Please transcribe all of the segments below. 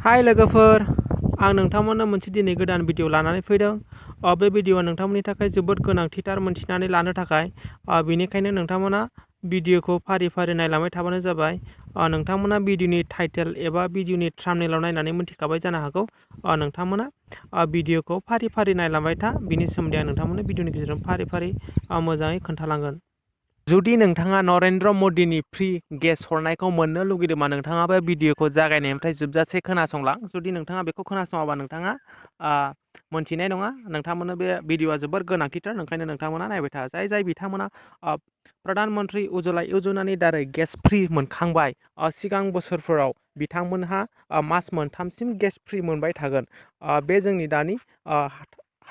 हाय लोगोफोर, आं नोंथांमोननो मोनसे दिनै गोदान भिडिअ लानानै फैदों। बे भिडिअआ नोंथांमोननि थाखाय जोबोद गोनांथिथार मोनथिनानै लानो थाखाय। बेनिखायनो नोंथांमोना भिडिअखौ फारि फारि नायलांबाय थाबानो जाबाय। नोंथांमोना भिडिअनि टाइटेल एबा भिडिअनि थाम्बनेइलाव नायनानै मोनथिखाबाय जानो हागौ। नोंथांमोना भिडिअखौ फारि फारि नायलांबाय था। बिनि सोमोन्दै आं नोंथांमोननो भिडिअनि गेजेरजों फारि फारि मोजाङै खोन्थालांगोन। जुदि नोंथाङा नरेन्द्र मदिनि फ्रि गेस हरनायखौ मोननो लुगैदोंबा नोंथाङा बे भिडिअखौ जागायनायनिफ्राय जोबजासे खोनासंलां। जुदि नोंथाङा बेखौ खोनासङाबा नोंथाङा मोनथिनाय नङा। नोंथांमोननो बे भिडिअआ जोबोर गोनांथिथार, ओंखायनो नोंथांमोना नायबाय था। जाय बिथांमोना प्रधान मन्त्रि उज्ज्वला यजनानि दारै गेस फ्रि मोनखांबाय, सिगां बोसोरफोराव बिथांमोनहा मास मोनथामसिम गेस फ्रि मोनबाय थागोन। बे जोंनि दानि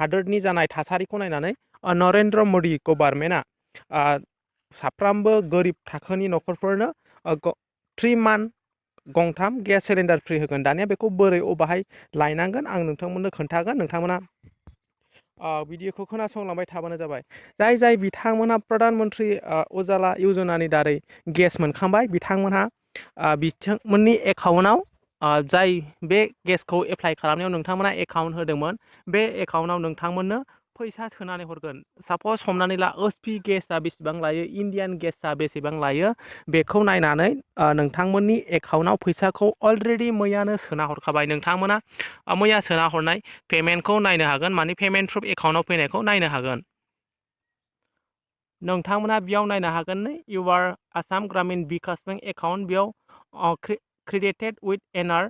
हादोरनि जानाय थासारिखौ नायनानै नरेन्द्र मदि गभार्नमेन्टआ साफ्रोमबो गोरिब थाखोनि न'खरफोरनो 3 मान्थ गंथाम गेस सिलिन्डार फ्रि होगोन। दानिया बेखौ बोरै अबाहाय लायनांगोन आं नोंथांमोननो खोन्थागोन। नोंथांमोना भिडिअखौ खोनासंलांबाय थाबानो जाबाय। जाय बिथांमोना प्रधान मन्त्रि उज्ज्वला यजनानि दारै गेस मोनखांबाय, बिथांमोननि एकाउन्टआव जाय बे गेसखौ एप्लाइ खालामनायाव नोंथांमोना एकाउन्ट होदोंमोन, बे एकाउन्टआव नोंथांमोननो फैसा सोनानै हरगोन। सापस हमनानै ला एचपि गेसआ बेसेबां लायो, इन्डियान गेसआ बेसेबां लायो, बेखौ नायनानै नोंथांमोननि एकाउन्टआव फैसाखौ अलरेडि मैयानो सोना हरखाबाय। नोंथांमोना मैया सोना हरनाय पेमेन्टखौ नायनो हागोन, माने पेमेन्ट प्रुफ एकाउन्टआव फैनायखौ नायनो हागोन। नोंथांमोना बेयाव नायनो हागोन इउआर आसाम ग्रामीण विकास बेंक एकाउन्ट, बेयाव क्रेडिटेड उइथ एनआर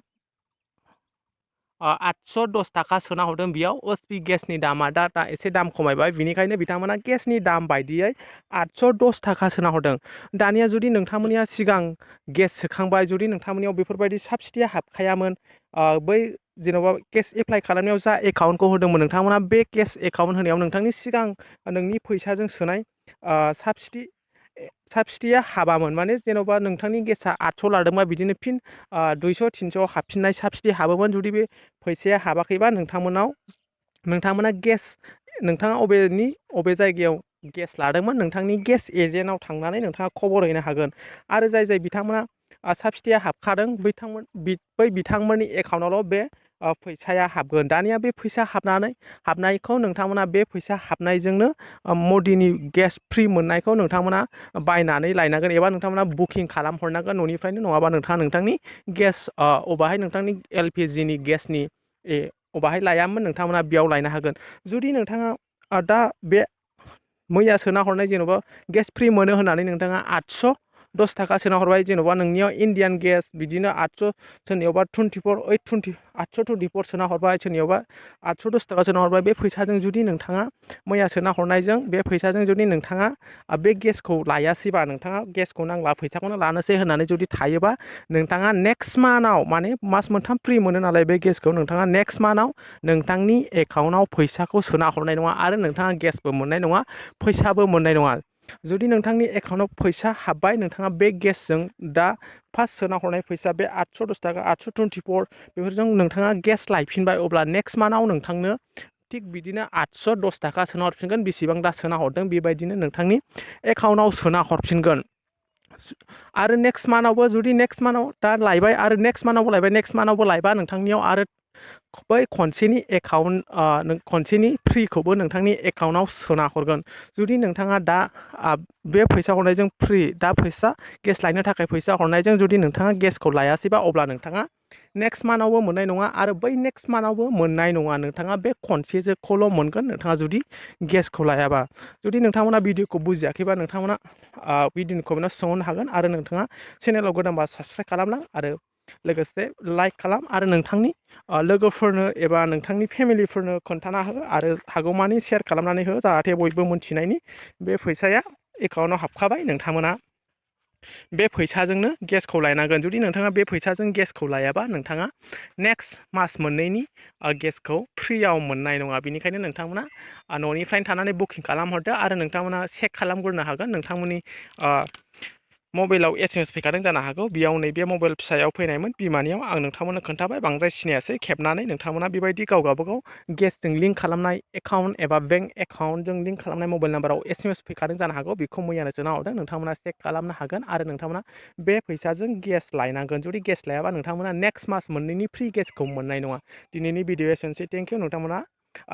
810 थाखा सोना हरदों। बेयाव एचपि गेसनि दामा दा एसे दाम खमायबाय, बिनिखायनो बिथांमोना गेसनि दाम बायदियै 810 थाखा सोना हरदों। दानिया जुदि नोंथांमोननिया सिगां गेस सोखांबाय, जुदि नोंथांमोननियाव बेफोरबायदि साबसिडिया हाबखायामोन, बै जेन'बा गेस एप्लाइ खालामनायाव जा एकाउन्टखौ होदोंमोन, नोंथांमोना बे गेस एकाउन्ट होनायाव नोंथांनि सिगां नोंनि फैसाजों सोनाय साबसिडिया हाबामोन। माने जेन'बा नोंथांनि गेसआ 800 लादोंबा बिदिनो फिन 200-300 हाबफिननाय साबसिडि हाबोमोन। जुदि बे फैसाया हाबाखैबा नोंथांमोना नोंथाङा अबे जायगायाव गेस लादोंमोन, नोंथांनि गेस एजेन्टआव थांनानै नोंथाङा खबर हैनो हागोन। आरो जाय बिथांमोना साबसिडिया हाबखादों, बै बिथांमोननि एकाउन्टआवल' बे फैसाया हाबगोन। दानिया बे फैसा हाबनायखौ नोंथांमोना बे फैसा हाबनायजोंनो मदिनि गेस फ्रि मोननायखौ नोंथांमोना बायनानै लायनांगोन, एबा नोंथांमोना बुकिं खालामहरनांगोन न'निफ्रायनो। नङाबा नोंथांनि गेस अबाहाय नोंथांनि एलपिजिनि गेसनि अबाहाय लायामोन, नोंथांमोना बेयाव लायनो हागोन। जुदि नोंथाङा दा बे मैया सोना हरनाय जेन'बा गेस फ्रि मोनो होननानै नोंथाङा 810 थाखा सोना हरबाय, जेन'बा नोंनियाव इन्डियान गेस बिदिनो 800, सोरनियावबा 824 सोना हरबाय, सोरनियावबा 810 थाखा सोना हरबाय। बे फैसाजों जुदि नोंथाङा मैया सोना हरनायजों बे फैसाजों जुदि नोंथाङा बे गेसखौ लायासैबा, नोंथाङा गेसखौ नांला फैसाखौनो लानोसै होननानै जुदि थायोबा, नोंथाङा नेक्स्ट मान्थआव, माने मास मोनथाम फ्रि मोनो नालाय बे गेसखौ, नोंथाङा नेक्स्ट मान्थआव नोंथांनि एकाउन्टआव फैसाखौ सोना हरनाय नङा, आरो नोंथाङा गेसबो मोननाय नङा, फैसाबो मोननाय नङा। जुदि नोंथांनि एकाउन्टआव फैसा हाबबाय, नोंथाङा बे गेसजों दा फार्स्ट सोना हरनाय फैसा बे 810 थाखा 824 बेफोरजों नोंथाङा गेस लायफिनबाय, अब्ला नेक्स्ट मान्थआव नोंथांनो थिग बिदिनो 810 थाखा सोना हरफिनगोन। बेसेबां दा सोना हरदों बेबायदिनो नोंथांनि एकाउन्टआव सोना हरफिनगोन। आरो नेक्स्ट मान्थआवबो जुदि नेक्स्ट मान्थआव दा लायबाय, आरो नेक्स्ट मान्थआवबो लायबा नोंथांनियाव आरो बै खनसेनि फ्रिखौबो नोंथांनि एकाउन्टआव सोना हरगोन। जुदि नोंथाङा दा बे फैसा हरनायजों गेस लायनो थाखाय फैसा हरनायजों जुदि नोंथाङा गेसखौ लायासैबा, अब्ला नोंथाङा नेक्स्ट मान्थआवबो मोननाय नङा, आरो बै नेक्स्ट मान्थआवबो मोननाय नङा। नोंथाङा बे खनसेखौल' मोनगोन, नोंथाङा जुदि गेसखौ लायाबा। जुदि नोंथांमोना भिडिअखौ बुजियाखैबा, नोंथांमोना भिडिअनि कमेन्टआव सोंहरनो हागोन, आरो नोंथाङा चेनेलाव गोदानबा साबस्क्राइब खालामलां, आरो लोगोसे लाइक खालाम, आरो नोंथांनि लोगोफोरनो एबा नोंथांनि फेमिलिफोरनो खोन्थाना हो, आरो हागौमानि शेयार खालामनानै हो, जाहाथे बयबो मोन्थिनायनि बे फैसाया एकाउन्टआव हाबखाबाय। नोंथांमोना बे फैसाजोंनो गेसखौ लायनांगोन। जुदि नोंथाङा बे फैसाजों गेसखौ लायाबा, नोंथाङा नेक्स्ट मास मोननैनि गेसखौ फ्रियाव मोननाय नङा। बेनिखायनो नोंथांमोना न'निफ्रायनो थानानै बुकिं खालामहरदो, आरो नोंथांमोना चेक खालामग्रोनो हागोन नोंथांमोननि मबाइलाव SMS फैखादों जानो हागौ बेयाव नैबे मबाइल फिसायाव फैनायमोन बिमानियाव आं नोंथांमोननो खोन्थाबाय बांद्राय सिनायासै खेबनानै नोंथांमोना बेबायदि गाव गावबागाव गेसजों लिंक खालामनाय एकाउन्ट एबा बेंक एकाउन्टजों लिंक खालामनाय मबाइल नाम्बाराव SMS फैखादों जानो हागौ बेखौ मैयानो सोना हरदों नोंथांमोना चेक खालामनो हागोन आरो नोंथांमोना बे फैसाजों गेस लायनांगोन जुदि गेस लायाबा नोंथांमोना नेक्स्ट मास मोननैनि फ्रि गेसखौ मोननाय नङा दिनैनि भिडिअ एसेनोसै थेंक इउ नोंथांमोना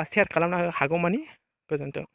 शेयार खालामनो हागौमानि गोजोन्थों।